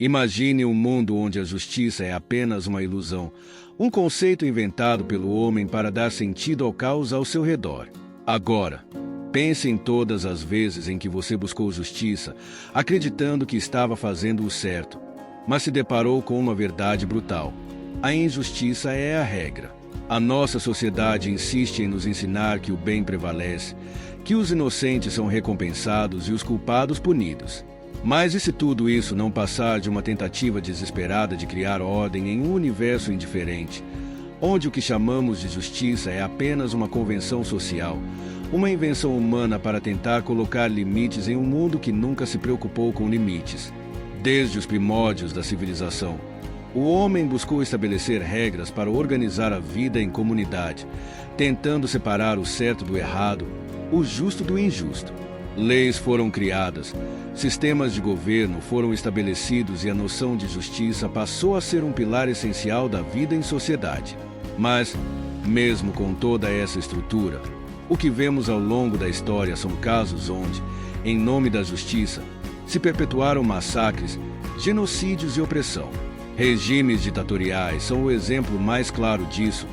Imagine um mundo onde a justiça é apenas uma ilusão, um conceito inventado pelo homem para dar sentido ao caos ao seu redor. Agora, pense em todas as vezes em que você buscou justiça, acreditando que estava fazendo o certo, mas se deparou com uma verdade brutal. A injustiça é a regra. A nossa sociedade insiste em nos ensinar que o bem prevalece, que os inocentes são recompensados e os culpados punidos. Mas e se tudo isso não passar de uma tentativa desesperada de criar ordem em um universo indiferente, onde o que chamamos de justiça é apenas uma convenção social, uma invenção humana para tentar colocar limites em um mundo que nunca se preocupou com limites? Desde os primórdios da civilização, o homem buscou estabelecer regras para organizar a vida em comunidade, tentando separar o certo do errado, o justo do injusto. Leis foram criadas, sistemas de governo foram estabelecidos e a noção de justiça passou a ser um pilar essencial da vida em sociedade. Mas, mesmo com toda essa estrutura, o que vemos ao longo da história são casos onde, em nome da justiça, se perpetuaram massacres, genocídios e opressão. Regimes ditatoriais são o exemplo mais claro disso,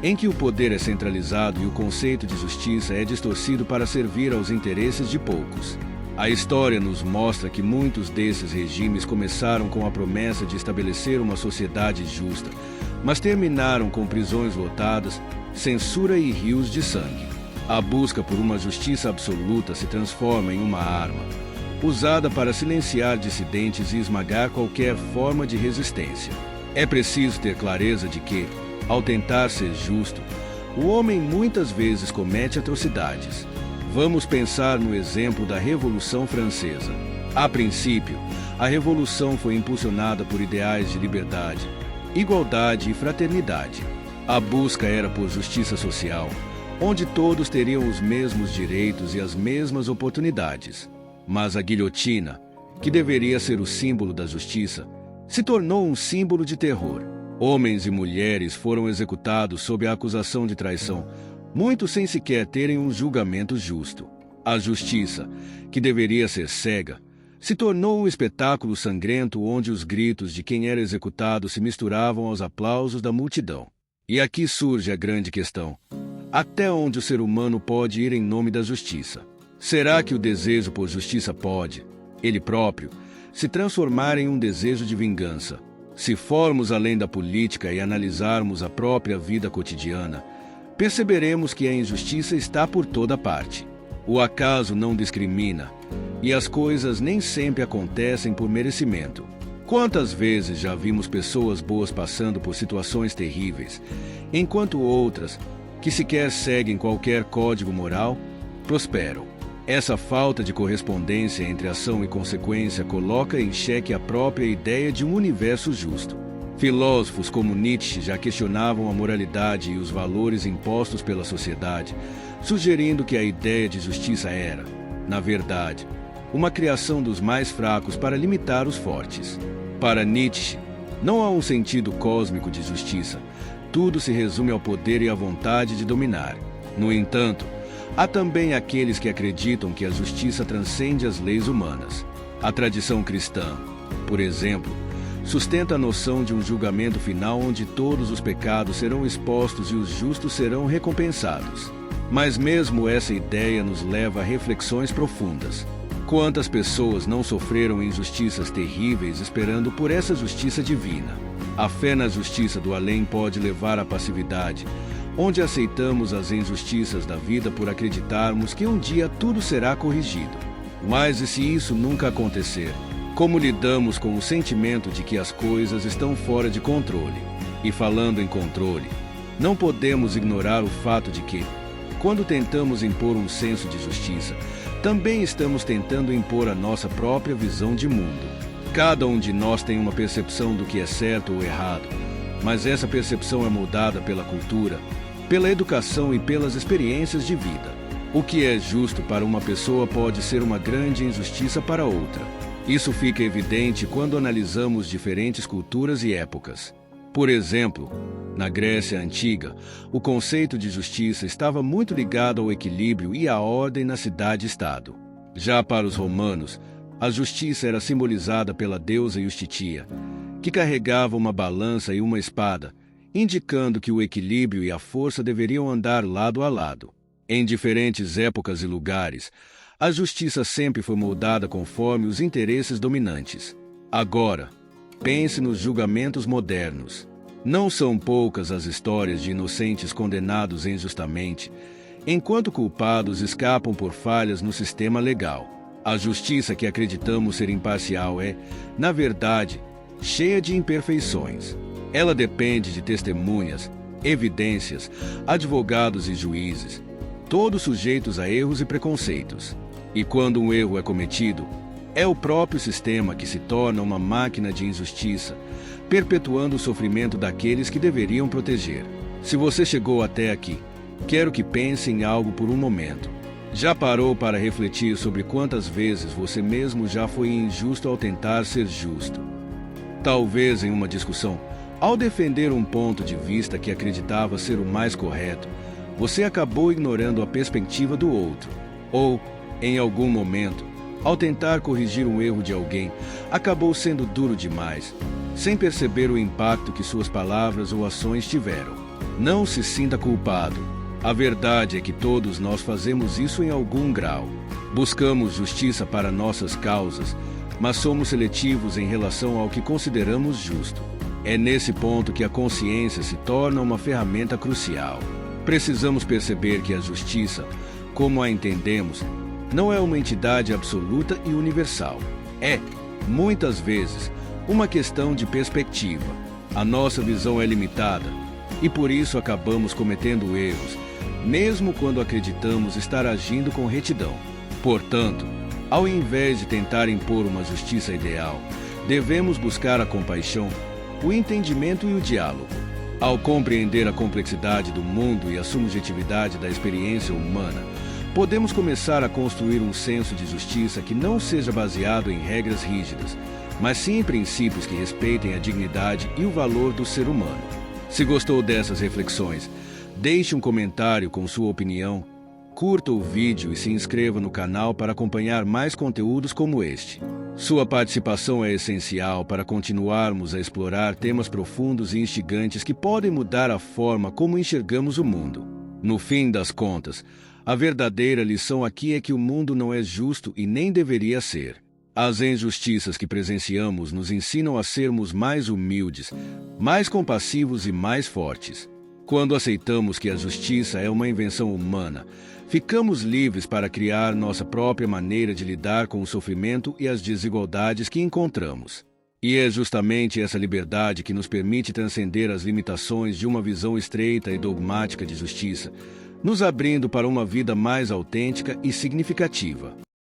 em que o poder é centralizado e o conceito de justiça é distorcido para servir aos interesses de poucos. A história nos mostra que muitos desses regimes começaram com a promessa de estabelecer uma sociedade justa, mas terminaram com prisões lotadas, censura e rios de sangue. A busca por uma justiça absoluta se transforma em uma arma, usada para silenciar dissidentes e esmagar qualquer forma de resistência. É preciso ter clareza de que, ao tentar ser justo, o homem muitas vezes comete atrocidades. Vamos pensar no exemplo da Revolução Francesa. A princípio, a Revolução foi impulsionada por ideais de liberdade, igualdade e fraternidade. A busca era por justiça social, onde todos teriam os mesmos direitos e as mesmas oportunidades. Mas a guilhotina, que deveria ser o símbolo da justiça, se tornou um símbolo de terror. Homens e mulheres foram executados sob a acusação de traição, muitos sem sequer terem um julgamento justo. A justiça, que deveria ser cega, se tornou um espetáculo sangrento onde os gritos de quem era executado se misturavam aos aplausos da multidão. E aqui surge a grande questão: até onde o ser humano pode ir em nome da justiça? Será que o desejo por justiça pode, ele próprio, se transformar em um desejo de vingança? Se formos além da política e analisarmos a própria vida cotidiana, perceberemos que a injustiça está por toda parte. O acaso não discrimina, e as coisas nem sempre acontecem por merecimento. Quantas vezes já vimos pessoas boas passando por situações terríveis, enquanto outras, que sequer seguem qualquer código moral, prosperam? Essa falta de correspondência entre ação e consequência coloca em xeque a própria ideia de um universo justo. Filósofos como Nietzsche já questionavam a moralidade e os valores impostos pela sociedade, sugerindo que a ideia de justiça era, na verdade, uma criação dos mais fracos para limitar os fortes. Para Nietzsche, não há um sentido cósmico de justiça. Tudo se resume ao poder e à vontade de dominar. No entanto, há também aqueles que acreditam que a justiça transcende as leis humanas. A tradição cristã, por exemplo, sustenta a noção de um julgamento final onde todos os pecados serão expostos e os justos serão recompensados. Mas mesmo essa ideia nos leva a reflexões profundas. Quantas pessoas não sofreram injustiças terríveis esperando por essa justiça divina? A fé na justiça do além pode levar à passividade, onde aceitamos as injustiças da vida por acreditarmos que um dia tudo será corrigido. Mas e se isso nunca acontecer? Como lidamos com o sentimento de que as coisas estão fora de controle? E falando em controle, não podemos ignorar o fato de que, quando tentamos impor um senso de justiça, também estamos tentando impor a nossa própria visão de mundo. Cada um de nós tem uma percepção do que é certo ou errado, mas essa percepção é moldada pela cultura, pela educação e pelas experiências de vida. O que é justo para uma pessoa pode ser uma grande injustiça para outra. Isso fica evidente quando analisamos diferentes culturas e épocas. Por exemplo, na Grécia Antiga, o conceito de justiça estava muito ligado ao equilíbrio e à ordem na cidade-estado. Já para os romanos, A justiça era simbolizada pela deusa Justitia, que carregava uma balança e uma espada, indicando que o equilíbrio e a força deveriam andar lado a lado. Em diferentes épocas e lugares, a justiça sempre foi moldada conforme os interesses dominantes. Agora, pense nos julgamentos modernos. Não são poucas as histórias de inocentes condenados injustamente, enquanto culpados escapam por falhas no sistema legal. A justiça que acreditamos ser imparcial é, na verdade, cheia de imperfeições. Ela depende de testemunhas, evidências, advogados e juízes, todos sujeitos a erros e preconceitos. E quando um erro é cometido, é o próprio sistema que se torna uma máquina de injustiça, perpetuando o sofrimento daqueles que deveriam proteger. Se você chegou até aqui, quero que pense em algo por um momento. Já parou para refletir sobre quantas vezes você mesmo já foi injusto ao tentar ser justo? Talvez em uma discussão, ao defender um ponto de vista que acreditava ser o mais correto, você acabou ignorando a perspectiva do outro. Ou, em algum momento, ao tentar corrigir um erro de alguém, acabou sendo duro demais, sem perceber o impacto que suas palavras ou ações tiveram. Não se sinta culpado. A verdade é que todos nós fazemos isso em algum grau. Buscamos justiça para nossas causas, mas somos seletivos em relação ao que consideramos justo. É nesse ponto que a consciência se torna uma ferramenta crucial. Precisamos perceber que a justiça, como a entendemos, não é uma entidade absoluta e universal. É, muitas vezes, uma questão de perspectiva. A nossa visão é limitada e por isso acabamos cometendo erros, mesmo quando acreditamos estar agindo com retidão. Portanto, ao invés de tentar impor uma justiça ideal, devemos buscar a compaixão, o entendimento e o diálogo. Ao compreender a complexidade do mundo e a subjetividade da experiência humana, podemos começar a construir um senso de justiça que não seja baseado em regras rígidas, mas sim em princípios que respeitem a dignidade e o valor do ser humano. Se gostou dessas reflexões, deixe um comentário com sua opinião, curta o vídeo e se inscreva no canal para acompanhar mais conteúdos como este. Sua participação é essencial para continuarmos a explorar temas profundos e instigantes que podem mudar a forma como enxergamos o mundo. No fim das contas, a verdadeira lição aqui é que o mundo não é justo e nem deveria ser. As injustiças que presenciamos nos ensinam a sermos mais humildes, mais compassivos e mais fortes. Quando aceitamos que a justiça é uma invenção humana, ficamos livres para criar nossa própria maneira de lidar com o sofrimento e as desigualdades que encontramos. E é justamente essa liberdade que nos permite transcender as limitações de uma visão estreita e dogmática de justiça, nos abrindo para uma vida mais autêntica e significativa.